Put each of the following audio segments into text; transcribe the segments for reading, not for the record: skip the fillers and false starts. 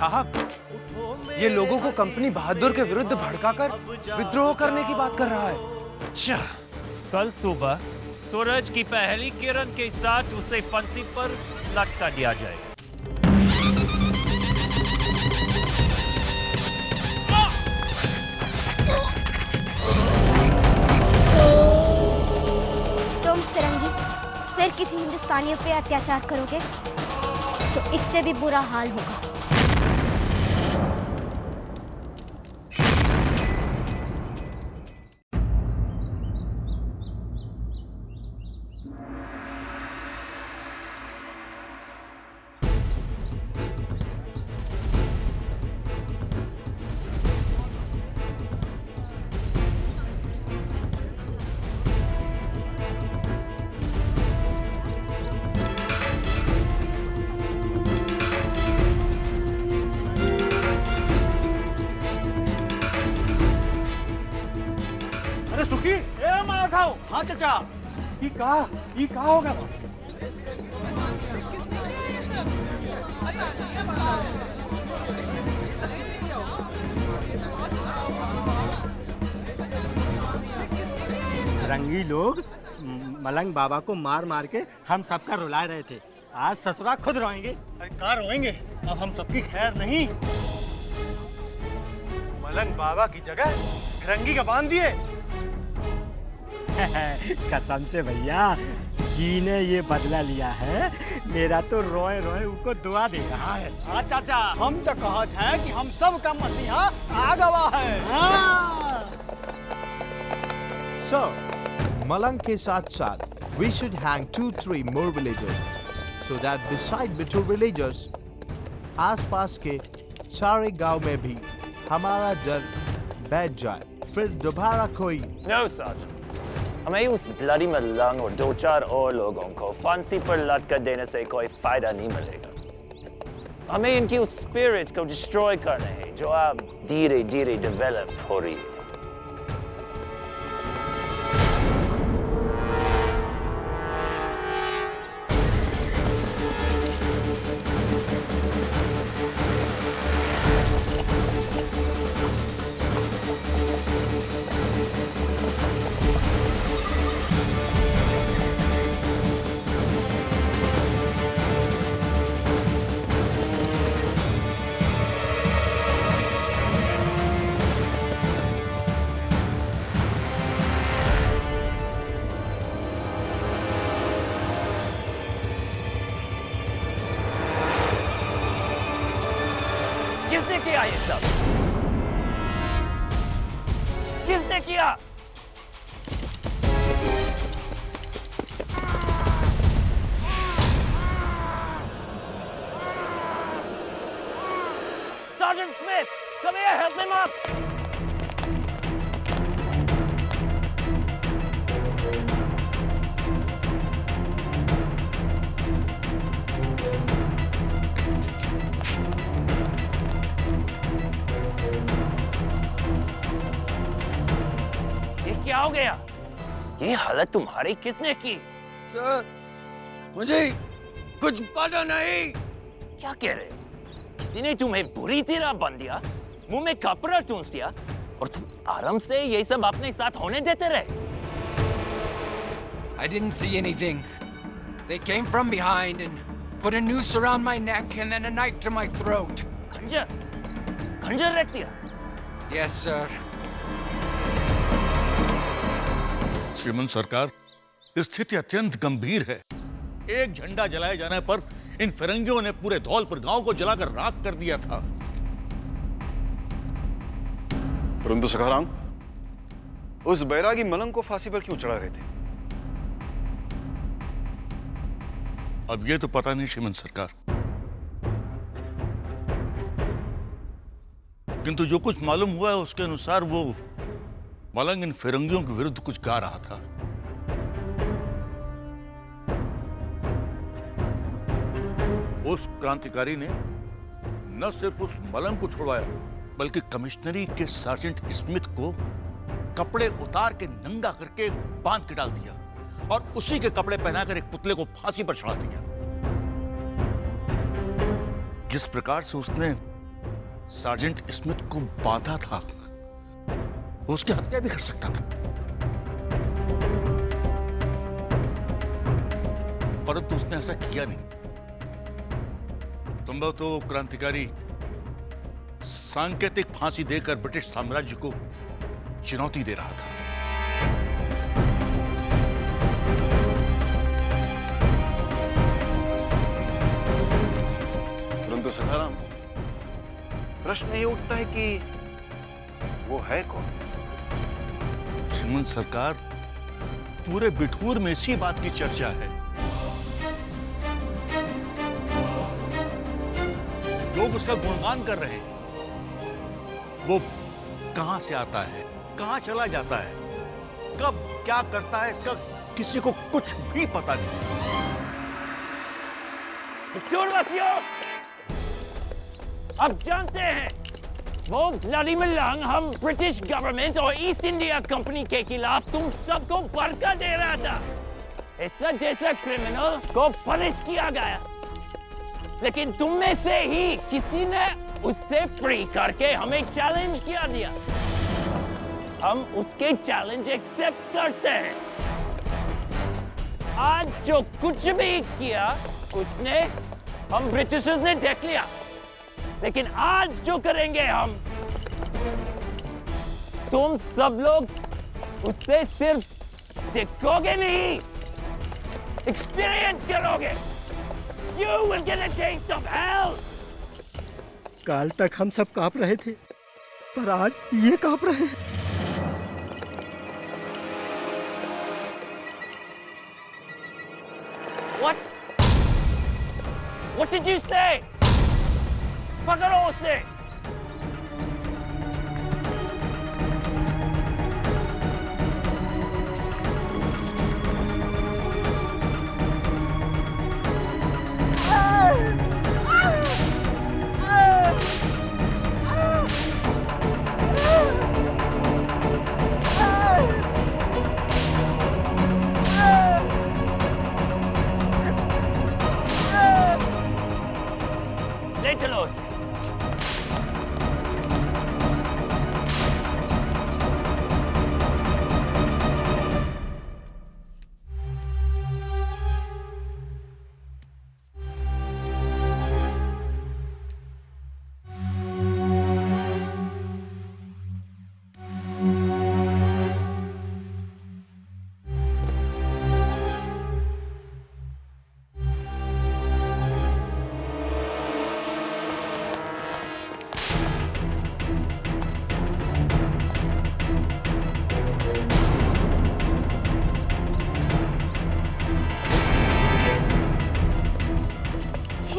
साहब, ये लोगों को कंपनी बहादुर के विरुद्ध भड़काकर विद्रोह करने की बात कर रहा है। अच्छा, कल सुबह सूरज की पहली किरण के साथ उसे फांसी पर लटका दिया जाएगा। तुम फिरंगी फिर किसी हिंदुस्तानियों पे अत्याचार करोगे तो इससे भी बुरा हाल होगा। सुखी, ए मां खाओ। हाँ चाचा। ई का होगा? रंगी लोग मलंग बाबा को मार मार के हम सबका रुला रहे थे। आज ससुरा खुद रोएंगे। अरे कहाँ रोएंगे? अब हम सबकी खैर नहीं। मलंग बाबा की जगह रंगी का बांध दिए। कसम से भैया, जी ने ये बदला लिया है। मेरा तो रोए रोए उनको दुआ दे रहा है। हाँ चाचा, हम तो कहत हैं कि हम सब का मसीहा आ गवा है। So, Malang के साथ साथ we should hang 2-3 more villagers so that beside the 2 villagers, आसपास के सारे गांव में भी हमारा डर बैठ जाए। फिर दोबारा कोई No, Sergeant. हमें उस ब्लडी मलंग और 2-4 और लोगों को फांसी पर लटका देने से कोई फायदा नहीं मिलेगा। हमें इनकी उस स्पिरिट को डिस्ट्रॉय करना है जो अब धीरे धीरे डेवलप हो रही है। किसने किया ये सब? किसने किया? Sergeant Smith, come here, help him up. क्या हो गया? ये हालत तुम्हारी किसने की? सर, मुझे कुछ पता नहीं। क्या कह रहे? किसी ने तुम्हें बुरी तरह बांध दिया, मुंह में कपड़ा ठूंस दिया और तुम आराम से ये सब अपने साथ होने देते रहे? I didn't see anything. They came from behind and put a noose around my neck and then a knife to my throat. खंजर रख दिया? Yes, sir. श्रीमंत सरकार, स्थिति अत्यंत गंभीर है। एक झंडा जलाए जाने पर इन फिरंगियों ने पूरे धौलपुर गांव को जलाकर राख कर दिया था। परंतु सखाराम, उस बैरागी मलंग को फांसी पर क्यों चढ़ा रहे थे? अब ये तो पता नहीं श्रीमंत सरकार, किंतु जो कुछ मालूम हुआ है उसके अनुसार वो मलंग इन फिरंगियों के विरुद्ध कुछ गा रहा था। उस क्रांतिकारी ने न सिर्फ उस मलंग को छुड़वाया, बल्कि कमिश्नरी के सार्जेंट स्मिथ को कपड़े उतार के नंगा करके बांध के डाल दिया और उसी के कपड़े पहनाकर एक पुतले को फांसी पर चढ़ा दिया। जिस प्रकार से उसने सार्जेंट स्मिथ को बांधा था, वो उसकी हत्या भी कर सकता था, परंतु उसने ऐसा किया नहीं। संभव तो क्रांतिकारी सांकेतिक फांसी देकर ब्रिटिश साम्राज्य को चुनौती दे रहा था। परंतु सखाराम, प्रश्न ये उठता है कि वो है कौन? श्रीमंत सरकार, पूरे बिठूर में इसी बात की चर्चा है। लोग उसका गुणगान कर रहे हैं। वो कहां से आता है, कहां चला जाता है, कब क्या करता है, इसका किसी को कुछ भी पता नहीं। चोरवासियों, अब जानते हैं वो व्लादिमीर लंग हम ब्रिटिश गवर्नमेंट और ईस्ट इंडिया कंपनी के खिलाफ तुम सबको भड़का दे रहा था। ऐसा जैसा क्रिमिनल को पनिश किया गया, लेकिन तुम में से ही किसी ने उससे फ्री करके हमें चैलेंज किया दिया। हम उसके चैलेंज एक्सेप्ट करते हैं। आज जो कुछ भी किया उसने हम ब्रिटिशर्स ने देख लिया, लेकिन आज जो करेंगे हम, तुम सब लोग उससे सिर्फ देखोगे नहीं, एक्सपीरियंस करोगे। You will get a taste of hell. काल तक हम सब कांप रहे थे, पर आज ये कांप रहे हैं। What? What did you say? पकड़ो उसे। ले चलो उसे।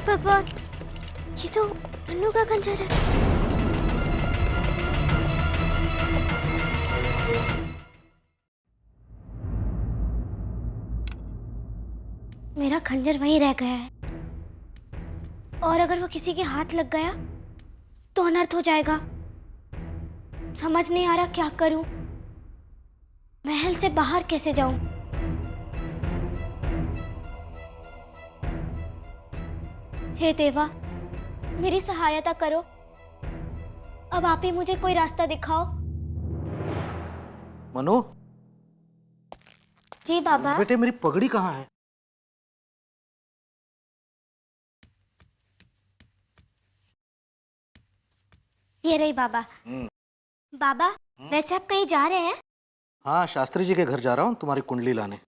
भगवान, ये तो अन्नू का खंजर है। मेरा खंजर वहीं रह गया है, और अगर वो किसी के हाथ लग गया तो अनर्थ हो जाएगा। समझ नहीं आ रहा क्या करूं, महल से बाहर कैसे जाऊं। हे देवा, मेरी सहायता करो। अब आप ही मुझे कोई रास्ता दिखाओ। मनु, जी बाबा। बेटे मेरी पगड़ी कहाँ है? ये रही बाबा। बाबा, वैसे आप कहीं जा रहे हैं? हाँ, शास्त्री जी के घर जा रहा हूँ तुम्हारी कुंडली लाने।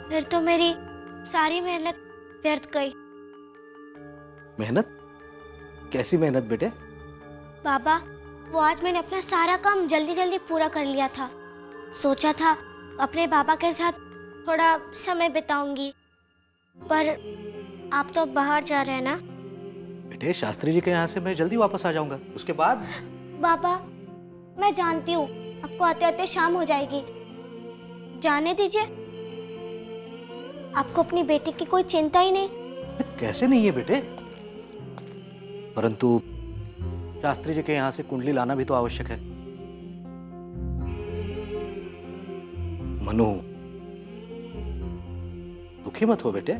फिर तो मेरी सारी मेहनत व्यर्थ गई। मेहनत? कैसी मेहनत बेटे? बाबा, वो आज मैंने अपना सारा काम जल्दी जल्दी पूरा कर लिया था। सोचा था अपने बाबा के साथ थोड़ा समय बिताऊंगी, पर आप तो बाहर जा रहे हैं ना। बेटे, शास्त्री जी के यहाँ से मैं जल्दी वापस आ जाऊंगा, उसके बाद। बाबा, मैं जानती हूँ आपको आते आते शाम हो जाएगी, जाने दीजिए। आपको अपनी बेटी की कोई चिंता ही नहीं? कैसे नहीं है बेटे, परंतु शास्त्री जी के यहाँ से कुंडली लाना भी तो आवश्यक है। मनु, दुखी मत हो बेटे।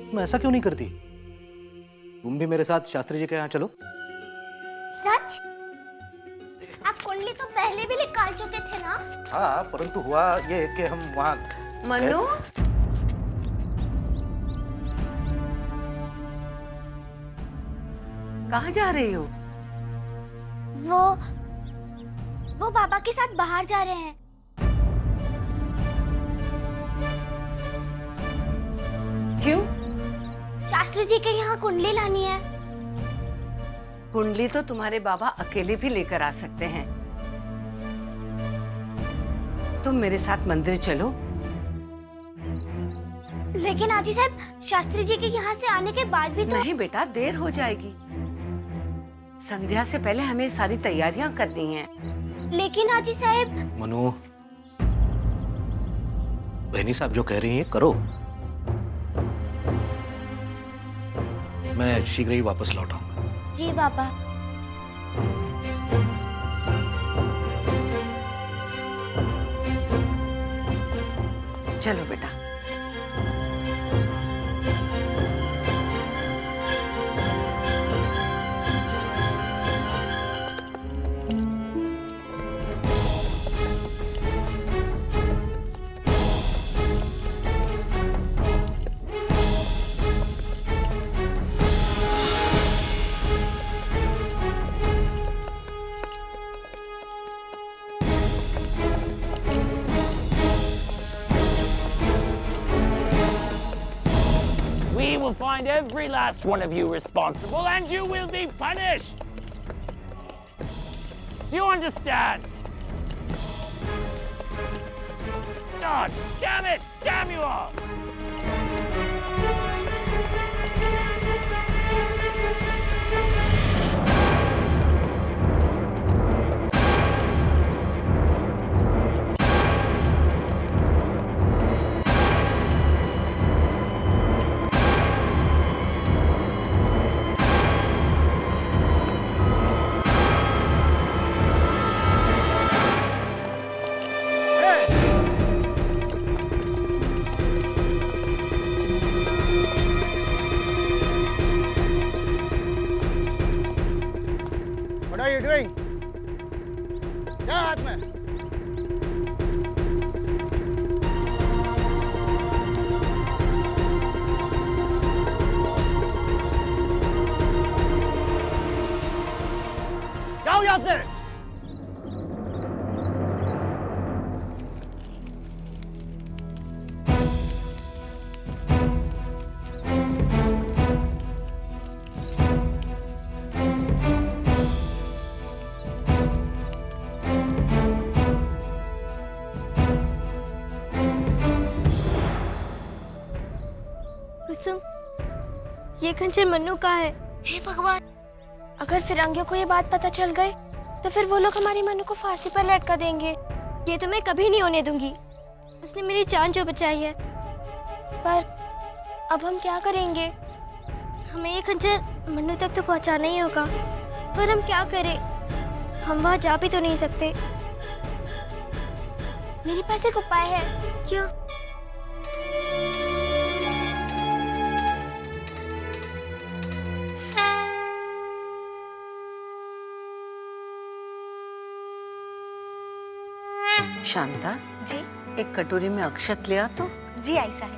तुम ऐसा क्यों नहीं करती? तुम भी मेरे साथ शास्त्री जी के यहाँ चलो। सच? आप कुंडली तो पहले भी निकाल चुके थे ना? हाँ, परंतु हुआ ये कि हम वहाँ। मनु, कहाँ जा रही हो? वो बाबा के साथ बाहर जा रहे हैं। क्यों? शास्त्री जी के यहाँ कुंडली लानी है। कुंडली तो तुम्हारे बाबा अकेले भी लेकर आ सकते हैं। तुम मेरे साथ मंदिर चलो। लेकिन आजी साहब, शास्त्री जी के यहाँ से आने के बाद भी तो। नहीं बेटा, देर हो जाएगी। संध्या से पहले हमें सारी तैयारियां करनी हैं। लेकिन आजी साहब। मनु, बहनी साहब जो कह रही हैं करो। मैं शीघ्र ही वापस लौट आऊंगा। जी बाबा। चलो बेटा। We will find every last one of you responsible and you will be punished. Do you understand? God damn it! Damn you all! What are you doing? क्या हाथ में? जाओ यहाँ से। कुसुम, ये खंजर मन्नू का है। हे भगवान, अगर फिरंगियों को ये बात पता चल गई तो फिर वो लोग हमारी मन्नू को फांसी पर लटका देंगे। ये तो मैं कभी नहीं होने दूंगी। उसने मेरी जान जो बचाई है। पर अब हम क्या करेंगे? हमें ये खंजर मन्नू तक तो पहुंचाना ही होगा। पर हम क्या करें? हम वहां जा भी तो नहीं सकते। मेरे पास एक उपाय है। क्या? शांता जी। एक कटोरी में अक्षत ले आ तो। जी आई साहब।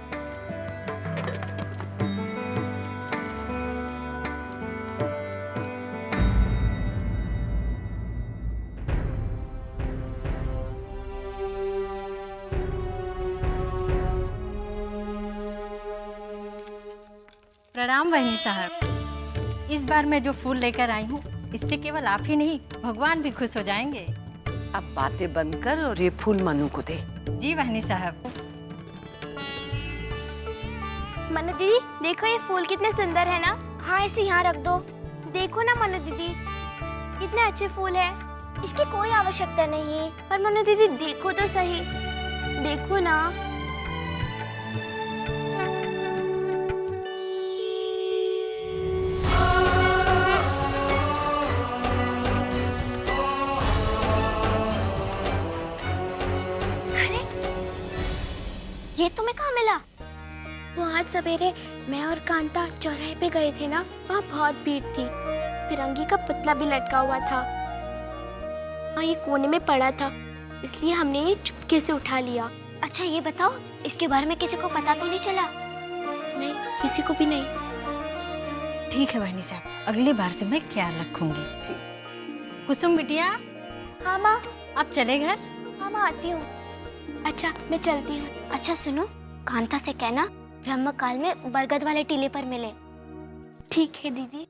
प्रणाम बहनी साहब। इस बार मैं जो फूल लेकर आई हूँ, इससे केवल आप ही नहीं भगवान भी खुश हो जाएंगे। अब बातें बंद कर और ये फूल मनु को दे। जी बहनी साहब। मनु दीदी, देखो ये फूल कितने सुंदर है ना। हाँ, इसे यहाँ रख दो। देखो ना मनु दीदी, कितने अच्छे फूल है। इसकी कोई आवश्यकता नहीं है। पर मनु दीदी देखो तो सही, देखो ना। ये तुम्हें कहाँ मिला? वो आज सवेरे मैं और कांता चौराहे पे गए थे ना, वहाँ बहुत भीड़ थी। फिरंगी का पुतला भी लटका हुआ था, वहाँ ये कोने में पड़ा था, इसलिए हमने ये चुपके से उठा लिया। अच्छा ये बताओ, इसके बारे में किसी को पता तो नहीं चला? नहीं, किसी को भी नहीं। ठीक है बहनी साहब, अगली बार से मैं ख्याल रखूंगी। जी। कुसुम बिटिया। हाँ माँ। अब चले घर? हाँ माँ, आती हूँ। अच्छा मैं चलती हूँ। अच्छा सुनो, कांता से कहना ब्रह्म काल में बरगद वाले टीले पर मिले। ठीक है दीदी।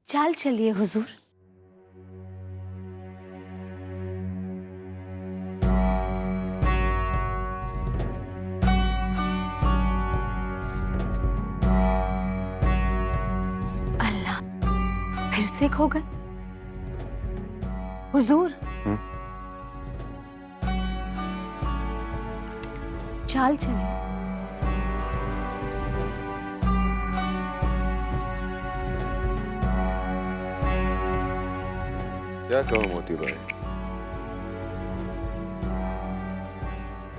चाल चलिए हुजूर। अल्लाह, फिर से खो गए हुजूर। चाल चलिए। क्या कहूं मोती भाई,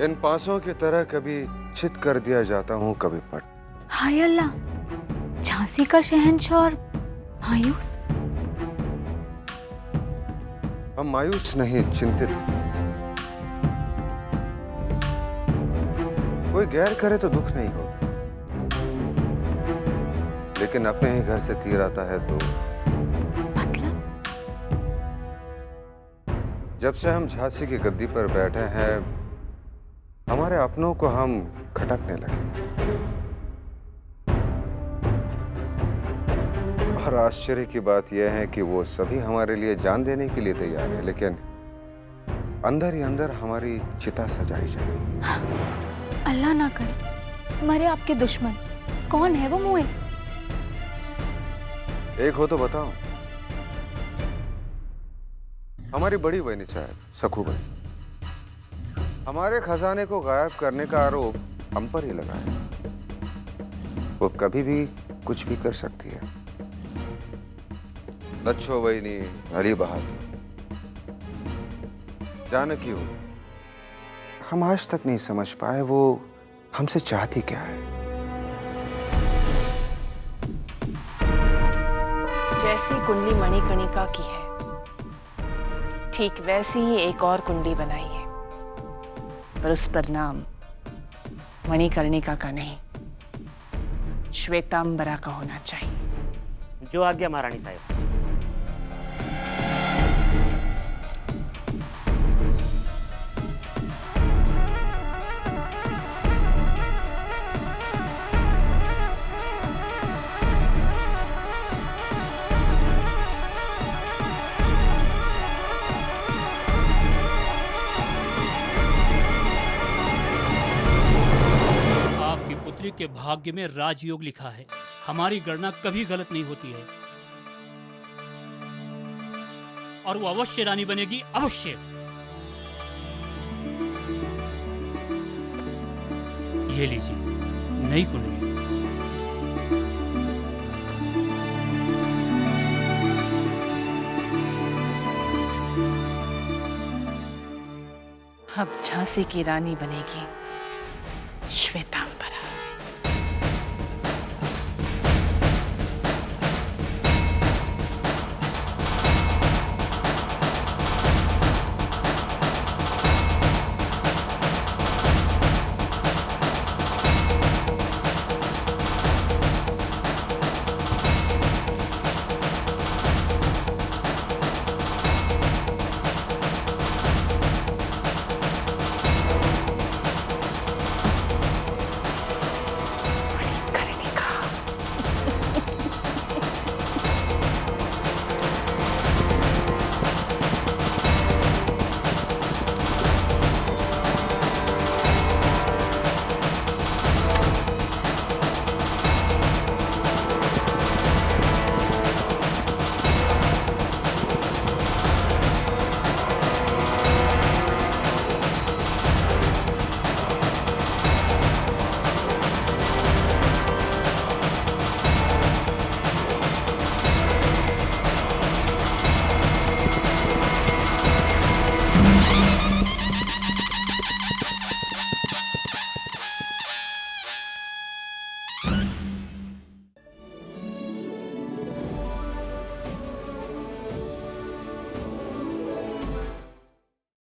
इन पासों की तरह कभी चित कर दिया जाता हूं, कभी पट। हाय अल्लाह, झांसी का शहंशाह और मायूस। हम मायूस नहीं, चिंतित। कोई गैर करे तो दुख नहीं होता, लेकिन अपने ही घर से तीर आता है तो। जब से हम झांसी की गद्दी पर बैठे हैं, हमारे अपनों को हम खटकने लगे। और आश्चर्य की बात यह है कि वो सभी हमारे लिए जान देने के लिए तैयार हैं, लेकिन अंदर ही अंदर हमारी चिता सजाई जाए। अल्लाह ना करे मरे आपके दुश्मन। कौन है वो मुए? एक हो तो बताओ। हमारी बड़ी बहनी साहब सखूबाई, हमारे खजाने को गायब करने का आरोप हम पर ही लगा है। वो कभी भी कुछ भी कर सकती है। लच्छो बहनी, अली बहादुर, जानकी हो, हम आज तक नहीं समझ पाए वो हमसे चाहती क्या है। जैसी कुंडली मणिकर्णिका की है, ठीक वैसी ही एक और कुंडली बनाई है, पर उस पर नाम मणिकर्णिका का नहीं, श्वेतांबरा का होना चाहिए। जो आज्ञा महारानी साहब। के भाग्य में राजयोग लिखा है। हमारी गणना कभी गलत नहीं होती है और वो अवश्य रानी बनेगी, अवश्य। ये लीजिए नई कुंडली। अब झांसी की रानी बनेगी श्वेता।